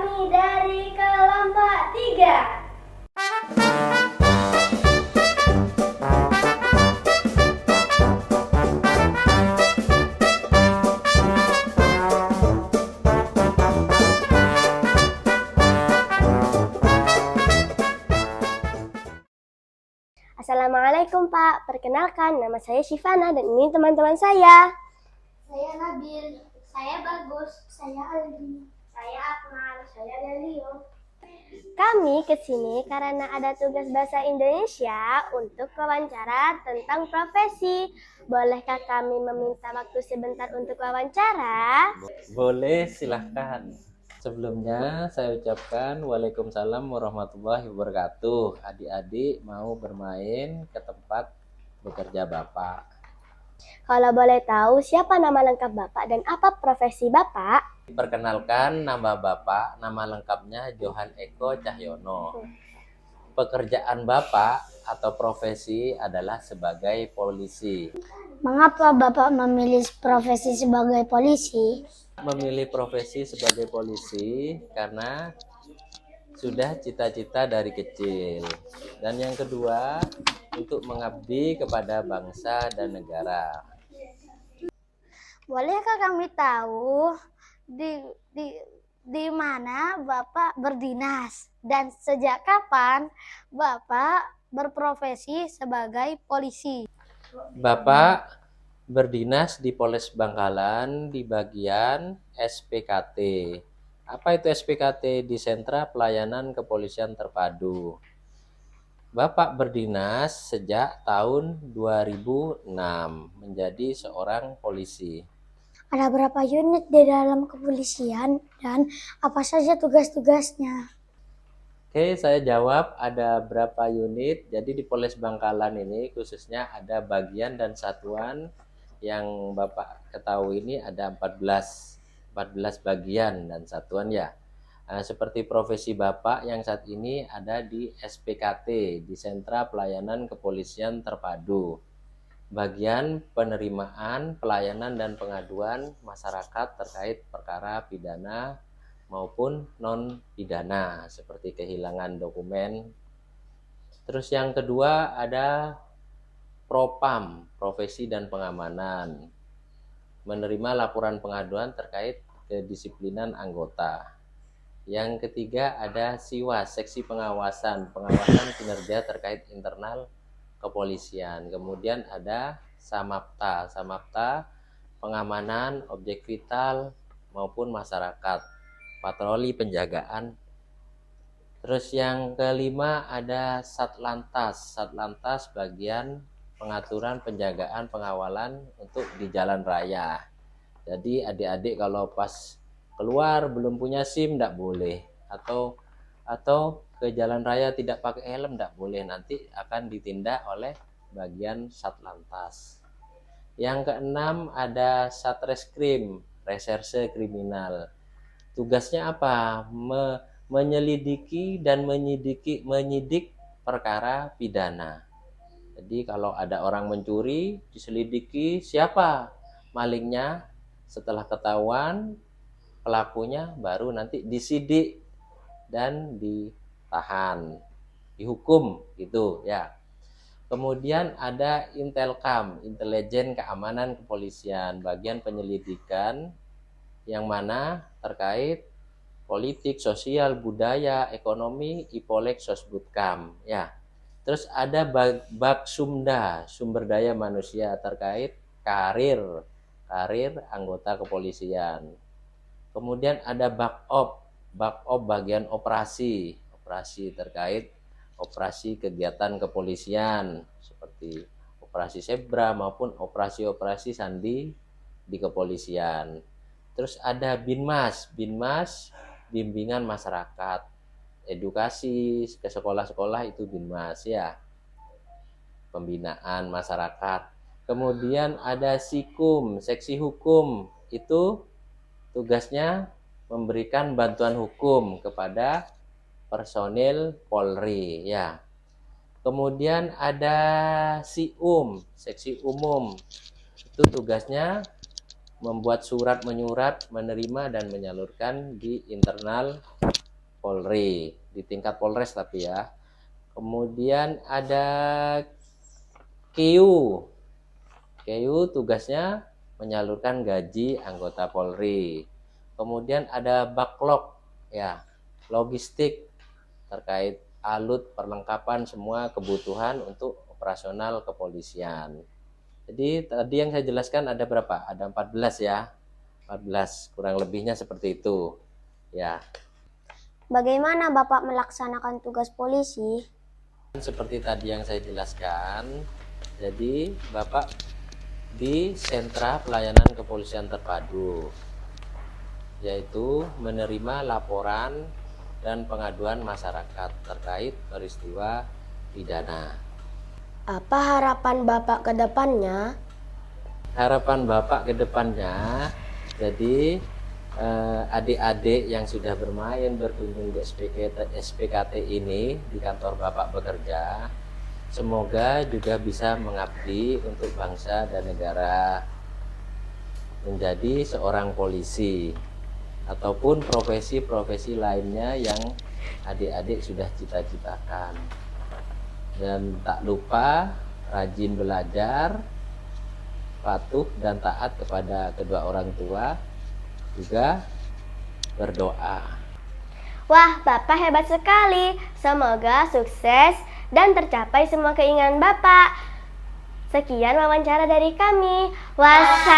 kami dari kelompok 3. Assalamualaikum Pak, perkenalkan nama saya Shivana dan ini teman-teman saya. Saya Nabil, saya Bagus, saya Aldi, saya Akmal, saya Delio. Kami kesini karena ada tugas bahasa Indonesia untuk wawancara tentang profesi. Bolehkah kami meminta waktu sebentar untuk wawancara? Boleh, silahkan. Sebelumnya saya ucapkan Waalaikumsalam warahmatullahi wabarakatuh. Adik-adik mau bermain ke tempat bekerja Bapak. Kalau boleh tahu siapa nama lengkap Bapak dan apa profesi Bapak? Perkenalkan, nama Bapak, nama lengkapnya Johan Eko Cahyono. Pekerjaan Bapak atau profesi adalah sebagai polisi. Mengapa Bapak memilih profesi sebagai polisi? Memilih profesi sebagai polisi karena sudah cita-cita dari kecil. Dan yang kedua, untuk mengabdi kepada bangsa dan negara. Bolehkah kami tahu di mana Bapak berdinas dan sejak kapan Bapak berprofesi sebagai polisi? Bapak berdinas di Polres Bangkalan di bagian SPKT. Apa itu SPKT? Di Sentra Pelayanan Kepolisian Terpadu. Bapak berdinas sejak tahun 2006 menjadi seorang polisi. Ada berapa unit di dalam kepolisian dan apa saja tugas-tugasnya? Oke, saya jawab ada berapa unit. Jadi di Polres Bangkalan ini khususnya ada bagian dan satuan yang Bapak ketahui ini ada 14 bagian dan satuan ya. Seperti profesi Bapak yang saat ini ada di SPKT, di Sentra Pelayanan Kepolisian Terpadu. Bagian penerimaan, pelayanan dan pengaduan masyarakat terkait perkara pidana maupun non pidana seperti kehilangan dokumen. Terus yang kedua ada Propam, profesi dan pengamanan, menerima laporan pengaduan terkait kedisiplinan anggota. Yang ketiga ada Siwas, seksi pengawasan kinerja terkait internal kepolisian. Kemudian ada Samapta, pengamanan objek vital maupun masyarakat, patroli penjagaan. Terus yang kelima ada Satlantas bagian pengaturan penjagaan pengawalan untuk di jalan raya. Jadi adik-adik kalau pas keluar belum punya SIM tidak boleh, atau ke jalan raya tidak pakai helm tidak boleh, nanti akan ditindak oleh bagian Satlantas. Yang keenam ada Satreskrim, reserse kriminal. Tugasnya apa? Menyelidiki dan menyidik perkara pidana. Jadi kalau ada orang mencuri, diselidiki siapa malingnya. Setelah ketahuan pelakunya, baru nanti disidik dan ditahan, dihukum gitu ya. Kemudian ada Intelkam, intelijen keamanan kepolisian, bagian penyelidikan yang mana terkait politik, sosial, budaya, ekonomi, Ipolek, Sosbudkam ya. Terus ada Baksumda, sumber daya manusia terkait karir anggota kepolisian. Kemudian ada Bakop bagian operasi terkait operasi kegiatan kepolisian seperti operasi Zebra maupun operasi sandi di kepolisian. Terus ada Binmas, bimbingan masyarakat, edukasi ke sekolah-sekolah itu Binmas ya, pembinaan masyarakat. Kemudian ada Sikum, seksi hukum, itu tugasnya memberikan bantuan hukum kepada personil Polri ya. Kemudian ada SIUM, seksi umum, itu tugasnya membuat surat menyurat, menerima dan menyalurkan di internal Polri, di tingkat Polres tapi ya. Kemudian ada KIU. KIU tugasnya menyalurkan gaji anggota Polri. Kemudian ada backlog, ya, logistik terkait alut perlengkapan semua kebutuhan untuk operasional kepolisian. Jadi tadi yang saya jelaskan ada berapa? Ada 14 ya. 14, kurang lebihnya seperti itu. Ya, Bagaimana Bapak melaksanakan tugas polisi? seperti tadi yang saya jelaskan. Jadi, Bapak di sentra pelayanan kepolisian terpadu, yaitu menerima laporan dan pengaduan masyarakat terkait peristiwa pidana. Apa harapan Bapak ke depannya? Harapan Bapak ke depannya, jadi adik-adik yang sudah berkunjung di SPKT ini di kantor Bapak bekerja, semoga juga bisa mengabdi untuk bangsa dan negara, menjadi seorang polisi ataupun profesi-profesi lainnya yang adik-adik sudah cita-citakan. Dan tak lupa rajin belajar, patuh dan taat kepada kedua orang tua, juga berdoa. Wah, Bapak hebat sekali. Semoga sukses dan tercapai semua keinginan Bapak. Sekian wawancara dari kami. Wassalamualaikum